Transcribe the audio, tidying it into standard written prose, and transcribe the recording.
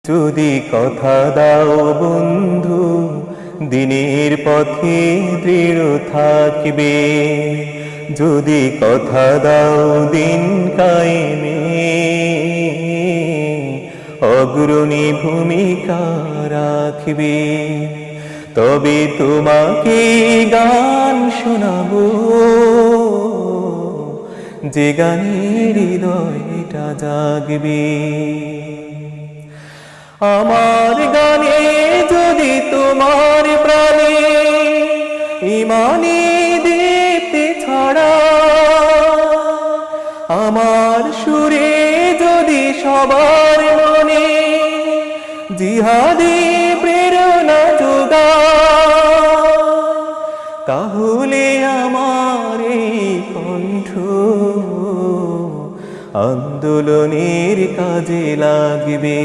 যদি কথা দাও বন্ধু দিনের পথে দৃঢ় থাকবে, যদি কথা দাও দিন কায়েমে অগ্রণী ভূমিকা রাখবে, তবে তোমাকে গান শোনাবো যে গানের হৃদয়টা জাগবে। আমার গানে যদি তোমার প্রাণে ইমানি দীপ্তি ছড়া, আমার সুরে যদি সবার মনে জিহাদি প্রেরণা যোগা, তাহলে আমার এই কণ্ঠ আন্দোলনের কাজে লাগবে।